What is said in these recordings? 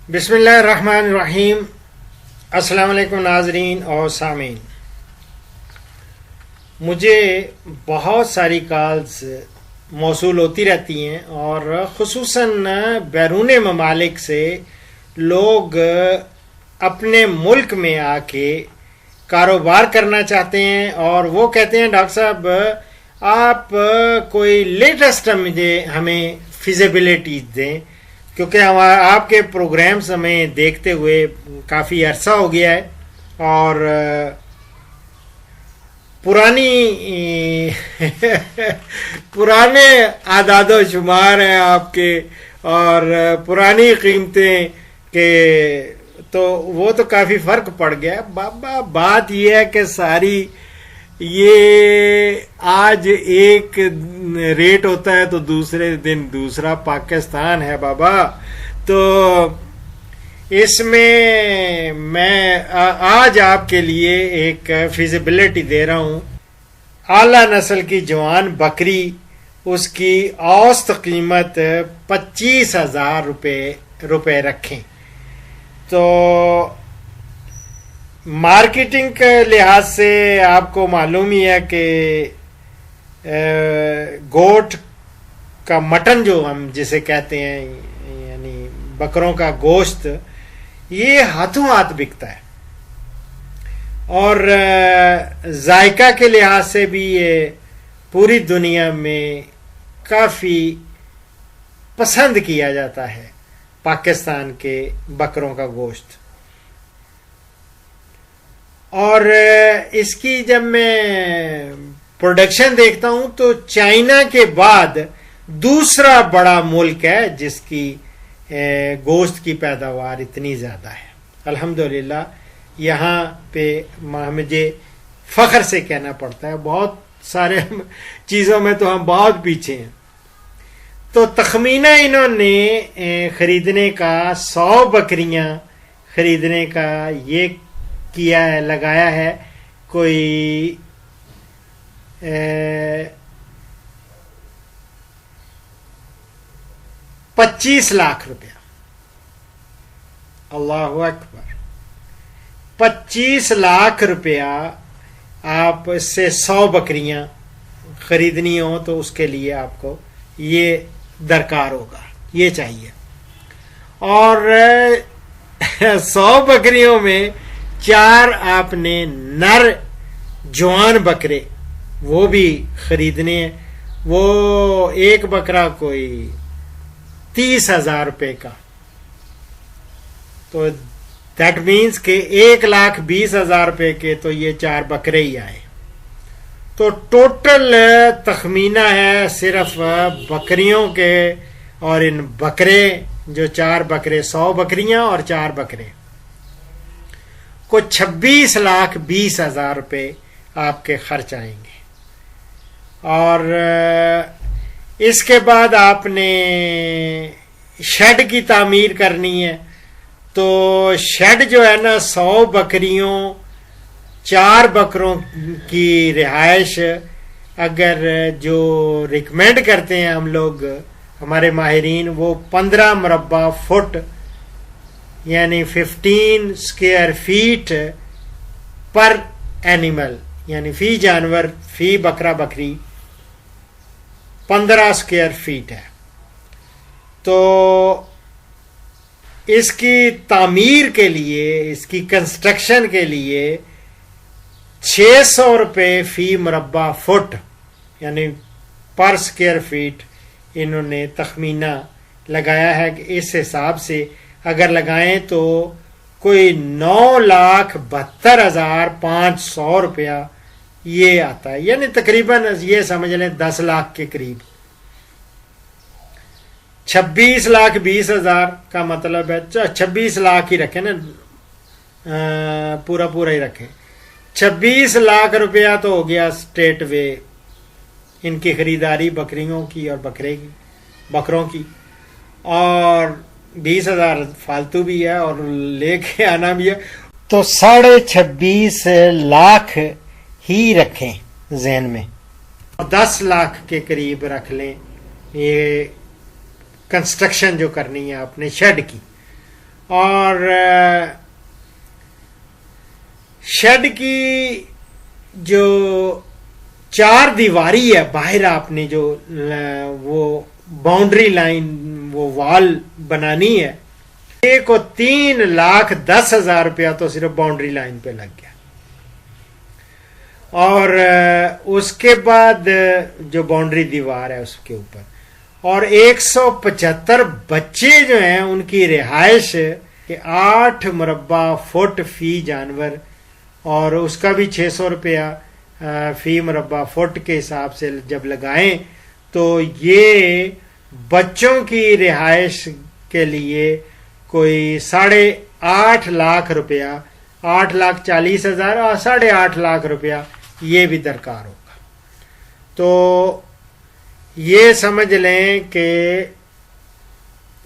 بسم اللہ الرحمن الرحیم۔ السلام علیکم ناظرین اور سامعین، مجھے بہت ساری کالز موصول ہوتی رہتی ہیں اور خصوصاً بیرون ممالک سے لوگ اپنے ملک میں آ کے کاروبار کرنا چاہتے ہیں اور وہ کہتے ہیں ڈاکٹر صاحب آپ کوئی لیٹسٹ ہمیں فیزیبلٹی دیں، کیونکہ آپ کے پروگرامز ہمیں دیکھتے ہوئے کافی عرصہ ہو گیا ہے اور پرانے اعداد و شمار ہیں آپ کے اور پرانی قیمتیں کہ تو وہ تو کافی فرق پڑ گیا بابا۔ بات یہ ہے کہ ساری یہ آج ایک ریٹ ہوتا ہے تو دوسرے دن دوسرا پاکستان ہے بابا۔ تو اس میں آج آپ کے لیے ایک فیزیبلٹی دے رہا ہوں۔ اعلیٰ نسل کی جوان بکری، اس کی اوسط قیمت 25,000 روپے رکھیں تو مارکیٹنگ کے لحاظ سے آپ کو معلوم ہی ہے کہ گوٹ کا مٹن جو ہم جسے کہتے ہیں یعنی بکروں کا گوشت، یہ ہاتھوں ہاتھ بکتا ہے اور ذائقہ کے لحاظ سے بھی یہ پوری دنیا میں کافی پسند کیا جاتا ہے پاکستان کے بکروں کا گوشت۔ اور اس کی جب میں پروڈکشن دیکھتا ہوں تو چائنا کے بعد دوسرا بڑا ملک ہے جس کی گوشت کی پیداوار اتنی زیادہ ہے۔ الحمدللہ یہاں پہ مجھے فخر سے کہنا پڑتا ہے، بہت سارے چیزوں میں تو ہم بہت پیچھے ہیں۔ تو تخمینہ انہوں نے خریدنے کا 100 بکریاں خریدنے کا یہ کیا ہے، لگایا ہے کوئی 25 لاکھ روپیہ۔ اللہ اکبر، 25 لاکھ روپیہ آپ سے 100 بکریاں خریدنی ہو تو اس کے لیے آپ کو یہ درکار ہوگا، یہ چاہیے۔ اور 100 بکریوں میں 4 آپ نے نر جوان بکرے وہ بھی خریدنے ہیں، وہ ایک بکرا کوئی 30,000 روپے کا، تو دیٹ مینس کہ 1,20,000 روپے کے تو یہ 4 بکرے ہی آئے۔ تو ٹوٹل تخمینہ ہے صرف بکریوں کے اور ان بکرے جو 4 بکرے، 100 بکریاں اور 4 بکرے کو 26,20,000 روپے آپ کے خرچ آئیں گے۔ اور اس کے بعد آپ نے شیڈ کی تعمیر کرنی ہے، تو شیڈ جو ہے نا 100 بکریوں 4 بکروں کی رہائش، اگر جو ریکمینڈ کرتے ہیں ہم لوگ ہمارے ماہرین، وہ 15 مربع فٹ یعنی 15 اسکوائر فیٹ پر اینیمل، یعنی فی جانور فی بکرا بکری 15 اسکوائر فیٹ ہے۔ تو اس کی تعمیر کے لیے، اس کی کنسٹرکشن کے لیے 600 روپے فی مربع فٹ یعنی پر اسکوائر فیٹ انہوں نے تخمینہ لگایا ہے کہ اس حساب سے اگر لگائیں تو کوئی 9,72,500 روپیہ یہ آتا ہے، یعنی تقریباً یہ سمجھ لیں 10 لاکھ کے قریب۔ 26,20,000 کا مطلب ہے 26 لاکھ ہی رکھیں نا، پورا ہی رکھیں۔ 26 لاکھ روپیہ تو ہو گیا اسٹیٹ وے ان کی خریداری بکریوں کی اور بکروں کی، اور 20,000 فالتو بھی ہے اور لے کے آنا بھی ہے، تو 26.5 لاکھ ہی رکھیں ذہن میں، 10 لاکھ کے قریب رکھ لیں یہ کنسٹرکشن جو کرنی ہے آپ نے شیڈ کی۔ اور شیڈ کی جو چار دیواری ہے باہر آپ نے جو وہ باؤنڈری لائن وہ وال بنانی ہے، 3,10,000 روپیہ تو صرف باؤنڈری لائن پہ لگ گیا. اور اس کے بعد جو باؤنڈری دیوار ہے اس کے اوپر، اور 175 بچے جو ہیں ان کی رہائش کہ 8 مربع فٹ فی جانور، اور اس کا بھی 600 روپیہ فی مربع فٹ کے حساب سے جب لگائیں تو یہ بچوں کی رہائش کے لیے کوئی 8.5 لاکھ روپیہ، 8,40,000 اور 8.5 لاکھ روپیہ یہ بھی درکار ہوگا. تو یہ سمجھ لیں کہ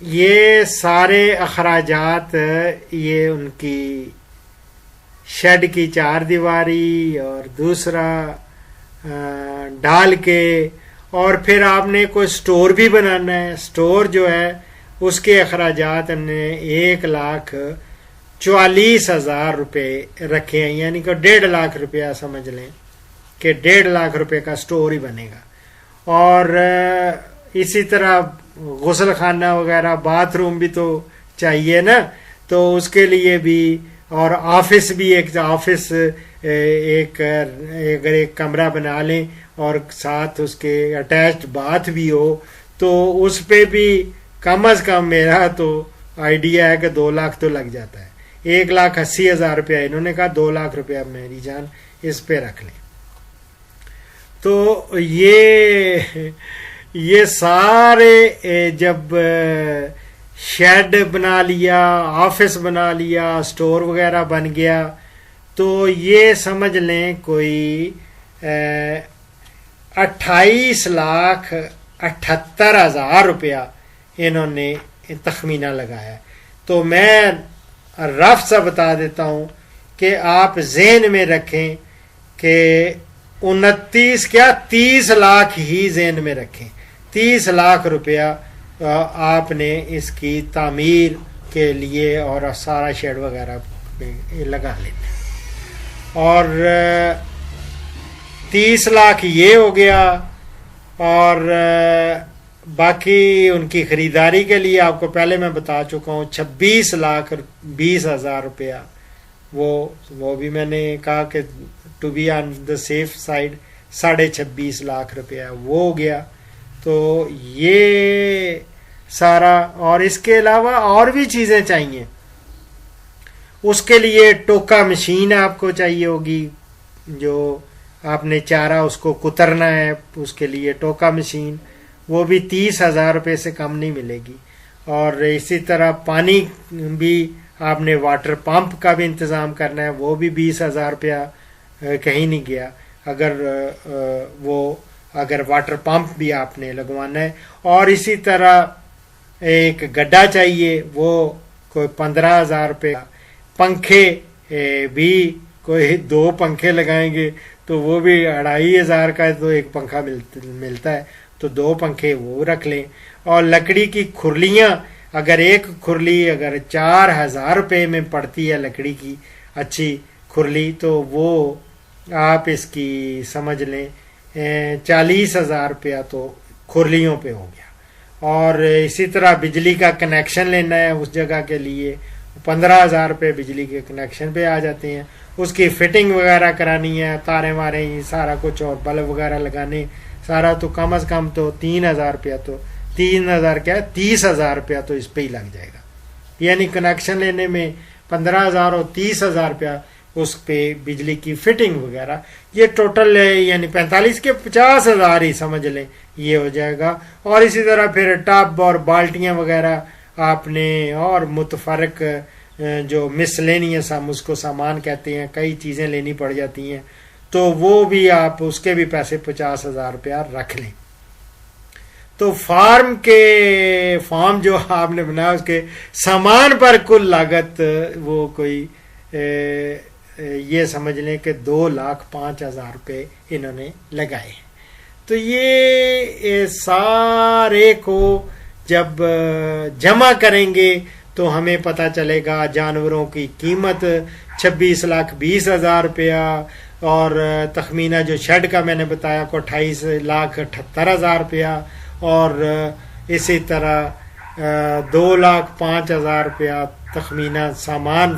یہ سارے اخراجات یہ ان کی شیڈ کی 4 دیواری اور دوسرا ڈال کے، اور پھر آپ نے کوئی سٹور بھی بنانا ہے. سٹور جو ہے اس کے اخراجات ہم نے 1,44,000 روپے رکھے ہیں، یعنی کہ 1.5 لاکھ روپیہ سمجھ لیں کہ 1.5 لاکھ روپے کا سٹور ہی بنے گا. اور اسی طرح غسل خانہ وغیرہ باتھ روم بھی تو چاہیے نا، تو اس کے لیے بھی، اور آفس بھی، ایک آفس اگر ایک کمرہ بنا لیں اور ساتھ اس کے اٹیچڈ باتھ بھی ہو تو اس پہ بھی کم از کم میرا تو آئیڈیا ہے کہ 2 لاکھ تو لگ جاتا ہے. 1,80,000 روپیہ انہوں نے کہا، 2 لاکھ روپیہ میری جان اس پہ رکھ لیں. تو یہ سارے جب شیڈ بنا لیا، آفس بنا لیا، سٹور وغیرہ بن گیا، تو یہ سمجھ لیں کوئی 28,78,000 روپیہ انہوں نے تخمینہ لگایا. تو میں رف سا بتا دیتا ہوں کہ آپ ذہن میں رکھیں کہ 30 لاکھ ہی ذہن میں رکھیں. 30 لاکھ روپیہ آپ نے اس کی تعمیر کے لیے اور سارا شیڈ وغیرہ لگا لینا. اور 30 لاکھ یہ ہو گیا، اور باقی ان کی خریداری کے لیے آپ کو پہلے میں بتا چکا ہوں 26,20,000 روپیہ. وہ بھی میں نے کہا کہ to be on the safe side 26.5 lakh روپیہ وہ ہو گیا. تو یہ سارا، اور اس کے علاوہ اور بھی چیزیں چاہیے. اس کے لیے ٹوکا مشین آپ کو چاہیے ہوگی، جو آپ نے چارہ اس کو کترنا ہے، اس کے لیے ٹوکا مشین، وہ بھی 30,000 روپے سے کم نہیں ملے گی. اور اسی طرح پانی بھی آپ نے واٹر پمپ کا بھی انتظام کرنا ہے، وہ بھی 20,000 روپیہ کہیں نہیں گیا اگر واٹر پمپ بھی آپ نے لگوانا ہے. اور اسی طرح ایک گڈھا چاہیے، وہ کوئی 15,000 روپے. پنکھے بھی کوئی 2 پنکھے لگائیں گے تو وہ بھی 2,500 کا تو ایک پنکھا ملتا ہے، تو 2 پنکھے وہ رکھ لیں. اور لکڑی کی کھرلیاں، اگر ایک کھرلی اگر 4,000 روپے میں پڑتی ہے لکڑی کی اچھی کھرلی، تو وہ آپ اس کی سمجھ لیں 40,000 روپیہ تو کھرلیوں پہ ہو گیا. اور اسی طرح بجلی کا کنیکشن لینا ہے اس جگہ کے لیے، 15,000 روپے بجلی کے کنیکشن پہ آ جاتے ہیں. اس کی فٹنگ وغیرہ کرانی ہے، تاریں واریں سارا کچھ، اور بلب وغیرہ لگانے سارا، تو کم از کم تو 3,000 روپیہ تو 30,000 روپیہ تو اس پہ ہی لگ جائے گا. یعنی کنیکشن لینے میں 15,000 اور 30,000 روپیہ اس پہ بجلی کی فٹنگ وغیرہ، یہ ٹوٹل یعنی 45 کے 50,000 ہی سمجھ لیں یہ ہو جائے گا. اور اسی طرح پھر ٹب اور بالٹیاں وغیرہ آپ نے، اور متفرق جو مسلینیس ہم اس کو سامان کہتے ہیں، کئی چیزیں لینی پڑ جاتی ہیں، تو وہ بھی آپ اس کے بھی پیسے 50,000 روپیہ رکھ لیں. تو فارم جو آپ نے بنایا اس کے سامان پر کل لاگت وہ کوئی یہ سمجھ لیں کہ 2,05,000 روپے انہوں نے لگائے. تو یہ سارے کو جب جمع کریں گے تو ہمیں پتہ چلے گا جانوروں کی قیمت 26,20,000 روپیہ، اور تخمینہ جو شیڈ کا میں نے بتایا کو 28,78,000 روپیہ، اور اسی طرح 2,05,000 روپیہ تخمینہ سامان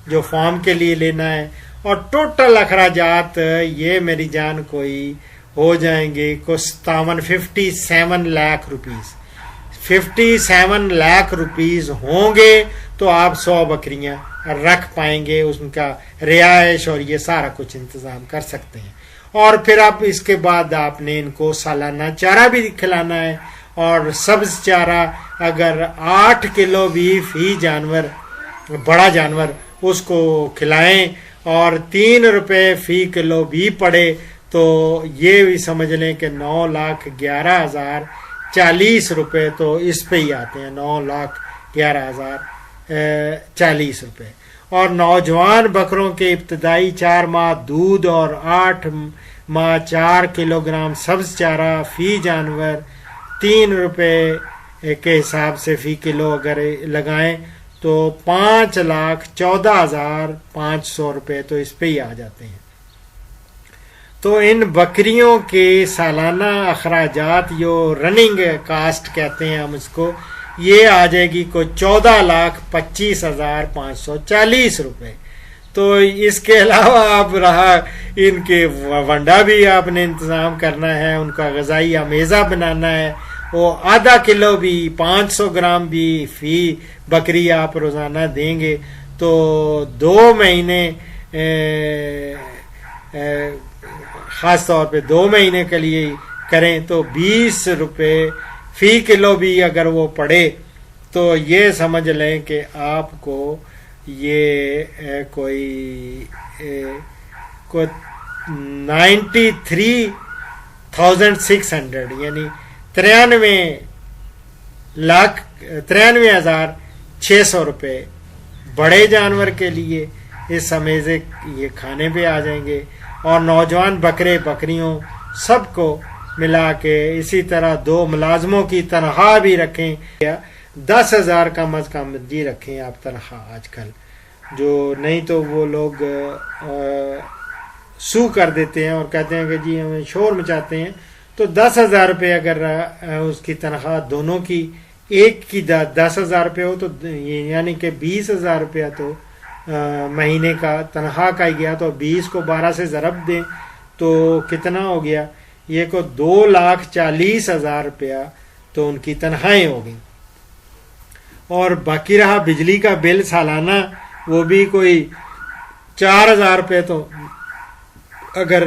جو فارم کے لیے لینا ہے، اور ٹوٹل اخراجات یہ میری جان کوئی ہو جائیں گے کو 57 لاکھ روپیز 57 لاکھ روپیز ہوں گے تو آپ 100 بکریاں رکھ پائیں گے، ان کا رہائش اور یہ سارا کچھ انتظام کر سکتے ہیں۔ اور پھر اب اس کے بعد آپ نے ان کو سالانہ چارہ بھی کھلانا ہے، اور سبز چارہ اگر 8 کلو بھی فی جانور بڑا جانور اس کو کھلائیں اور 3 روپے فی کلو بھی پڑے تو یہ بھی سمجھ لیں کہ 9,11,040 روپے تو اس پہ ہی آتے ہیں، 9,11,040 روپے۔ اور نوجوان بکروں کے ابتدائی 4 ماہ دودھ اور 8 ماہ 4 کلو گرام سبز چارہ فی جانور 3 روپے کے حساب سے فی کلو اگر لگائیں تو 5,14,500 روپے تو اس پہ ہی آ جاتے ہیں۔ تو ان بکریوں کے سالانہ اخراجات جو رننگ کاسٹ کہتے ہیں ہم اس کو، یہ آ جائے گی کو 14,25,540 روپے۔ تو اس کے علاوہ آپ رہا ان کے ونڈا بھی آپ نے انتظام کرنا ہے، ان کا غذائی امیزہ بنانا ہے، وہ آدھا کلو بھی 500 گرام بھی فی بکری آپ روزانہ دیں گے تو 2 مہینے خاص طور پہ 2 مہینے کے لیے کریں تو 20 روپے فی کلو بھی اگر وہ پڑے تو یہ سمجھ لیں کہ آپ کو یہ کوئی 93,600 یعنی 93,600 روپے بڑے جانور کے لیے اس امیزے یہ کھانے پہ آ جائیں گے۔ اور نوجوان بکرے بکریوں سب کو ملا کے اسی طرح 2 ملازموں کی تنخواہ بھی رکھیں، 10,000 کم از کم جی رکھیں آپ تنخواہ آج کل، جو نہیں تو وہ لوگ سو کر دیتے ہیں اور کہتے ہیں کہ جی ہمیں شور مچاتے ہیں۔ تو 10,000 روپے اگر اس کی تنخواہ دونوں کی ایک کی 10,000 روپے ہو تو یعنی کہ 20,000 روپیہ تو مہینے کا تنخواہ کا ہی گیا، تو 20 کو 12 سے ضرب دیں تو کتنا ہو گیا، یہ کو 2,40,000 روپیہ تو ان کی تنخواہیں ہو گئیں۔ اور باقی رہا بجلی کا بل سالانہ، وہ بھی کوئی 4,000 روپے تو اگر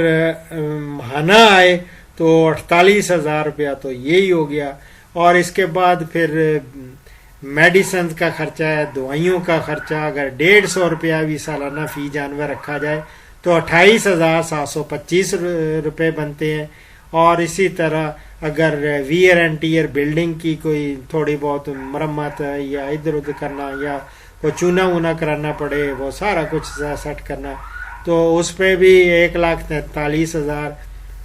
ماہانہ آئے تو 48,000 روپیہ تو یہی ہو گیا۔ اور اس کے بعد پھر میڈیسنز کا خرچہ ہے، دوائیوں کا خرچہ اگر 150 روپیہ بھی سالانہ فی جانور رکھا جائے تو 28,725 روپے بنتے ہیں۔ اور اسی طرح اگر ویئر اینڈ ٹیئر بلڈنگ کی کوئی تھوڑی بہت مرمت یا ادھر ادھر کرنا یا کوئی چونا وونا کرانا پڑے، وہ سارا کچھ سیٹ کرنا، تو اس پہ بھی 1,43,000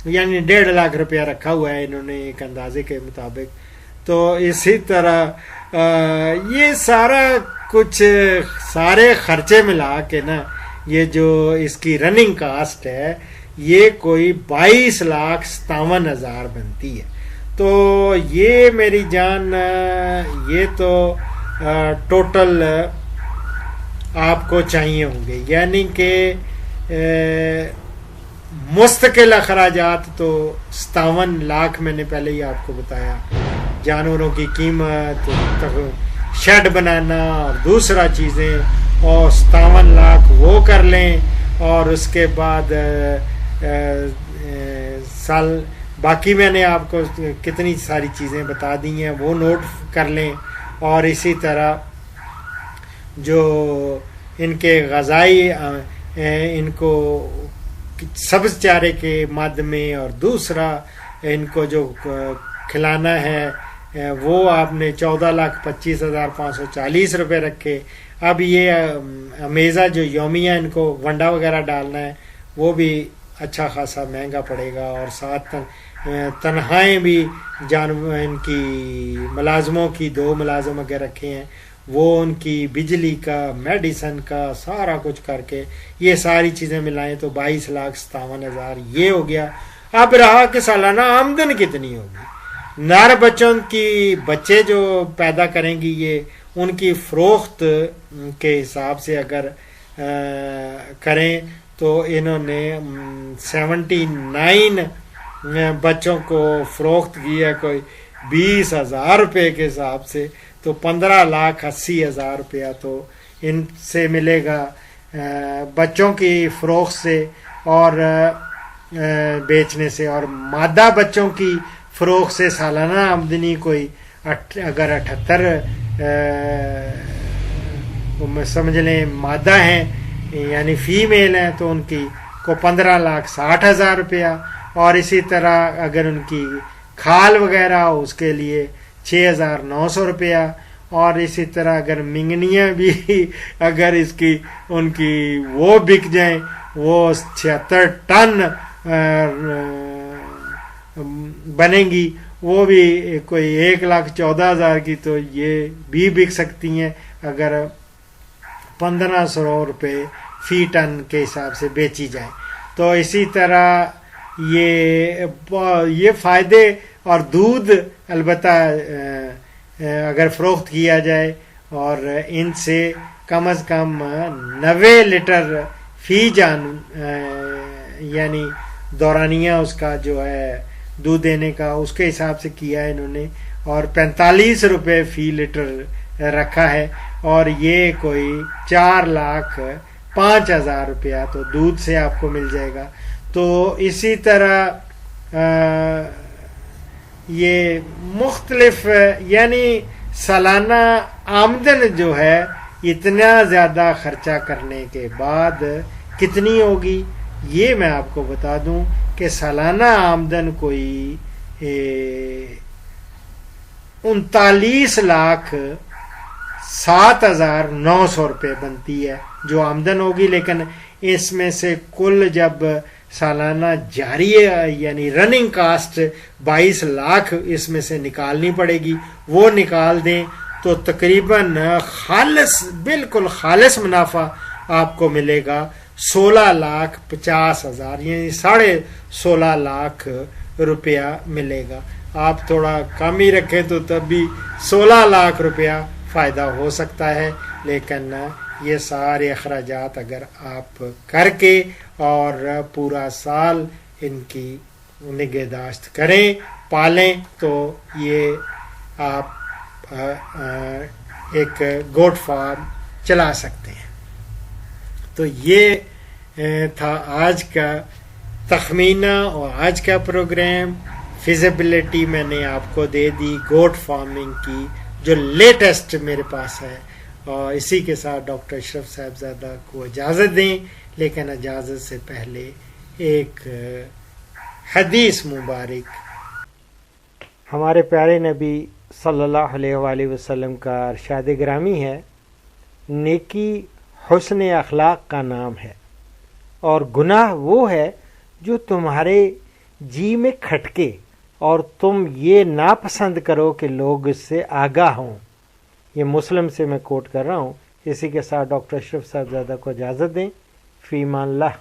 یعنی 1.5 لاکھ روپیہ رکھا ہوا ہے انہوں نے ایک اندازے کے مطابق۔ تو اسی طرح یہ سارا کچھ سارے خرچے ملا کے نا یہ جو اس کی رننگ کاسٹ ہے یہ کوئی 22,57,000 بنتی ہے۔ تو یہ میری جان یہ تو ٹوٹل آپ کو چاہیے ہوں گے، یعنی کہ مستقل اخراجات تو 57 لاکھ میں نے پہلے ہی آپ کو بتایا، جانوروں کی قیمت، شیڈ بنانا اور دوسرا چیزیں، اور 57 لاکھ وہ کر لیں، اور اس کے بعد سال باقی میں نے آپ کو کتنی ساری چیزیں بتا دی ہیں وہ نوٹ کر لیں۔ اور اسی طرح جو ان کے غذائی ان کو سبز چارے کے مد میں اور دوسرا ان کو جو کھلانا ہے وہ آپ نے 14,25,540 روپے رکھے۔ اب یہ امیزہ جو یومیہ ان کو ونڈا وغیرہ ڈالنا ہے وہ بھی اچھا خاصا مہنگا پڑے گا، اور ساتھ تنخواہیں بھی ان کی ملازموں کی 2 ملازم اگر رکھے ہیں وہ ان کی بجلی کا، میڈیسن کا، سارا کچھ کر کے یہ ساری چیزیں ملائیں تو 22,57,000 یہ ہو گیا۔ اب رہا کہ سالانہ آمدن کتنی ہوگی۔ نر بچوں کی، بچے جو پیدا کریں گی یہ ان کی فروخت کے حساب سے اگر کریں تو انہوں نے 79 بچوں کو فروخت کی ہے کوئی 20,000 روپے کے حساب سے، تو 15,80,000 روپیہ تو ان سے ملے گا بچوں کی فروخت سے اور بیچنے سے۔ اور مادہ بچوں کی فروخت سے سالانہ آمدنی کوئی اگر 78 سمجھ لیں مادہ ہیں یعنی فیمیل ہیں تو ان کی کو 15,60,000 روپیہ، اور اسی طرح اگر ان کی کھال وغیرہ ہو اس کے لیے 6,900 روپیہ، اور اسی طرح اگر منگنیاں بھی اگر اس کی ان کی وہ بک جائیں وہ 76 ٹن بنیں گی، وہ بھی کوئی 1,14,000 کی، تو یہ بھی بک سکتی ہیں اگر 1,500 روپے فی ٹن کے حساب سے بیچی جائیں۔ تو اسی طرح یہ فائدے، اور دودھ البتہ اگر فروخت کیا جائے اور ان سے کم از کم 90 لیٹر فی جان یعنی دورانیہ اس کا جو ہے دودھ دینے کا اس کے حساب سے کیا ہے انہوں نے، اور 45 روپے فی لیٹر رکھا ہے، اور یہ کوئی 4,05,000 روپیہ تو دودھ سے آپ کو مل جائے گا۔ تو اسی طرح یہ مختلف یعنی سالانہ آمدن جو ہے اتنا زیادہ خرچہ کرنے کے بعد کتنی ہوگی یہ میں آپ کو بتا دوں کہ سالانہ آمدن کوئی 39,07,900 روپے بنتی ہے جو آمدن ہوگی، لیکن اس میں سے کل جب سالانہ جاری یعنی رننگ کاسٹ 22 لاکھ اس میں سے نکالنی پڑے گی، وہ نکال دیں تو تقریباً خالص بالکل خالص منافع آپ کو ملے گا 16,50,000 یعنی 16.5 لاکھ روپیہ ملے گا۔ آپ تھوڑا کم ہی رکھیں تو تب بھی 16 لاکھ روپیہ فائدہ ہو سکتا ہے، لیکن یہ سارے اخراجات اگر آپ کر کے اور پورا سال ان کی نگہداشت کریں، پالیں، تو یہ آپ ایک گوٹ فارم چلا سکتے ہیں۔ تو یہ تھا آج کا تخمینہ اور آج کا پروگرام۔ فیزیبلٹی میں نے آپ کو دے دی گوٹ فارمنگ کی جو لیٹسٹ میرے پاس ہے، اور اسی کے ساتھ ڈاکٹر اشرف صاحبزادہ کو اجازت دیں، لیکن اجازت سے پہلے ایک حدیث مبارک۔ ہمارے پیارے نبی صلی اللہ علیہ وآلہ وسلم کا ارشاد گرامی ہے، نیکی حسن اخلاق کا نام ہے، اور گناہ وہ ہے جو تمہارے جی میں کھٹکے اور تم یہ ناپسند کرو کہ لوگ اس سے آگاہ ہوں۔ یہ مسلم سے میں کوٹ کر رہا ہوں۔ اسی کے ساتھ ڈاکٹر اشرف صاحبزادہ کو اجازت دیں۔ فی امان اللہ۔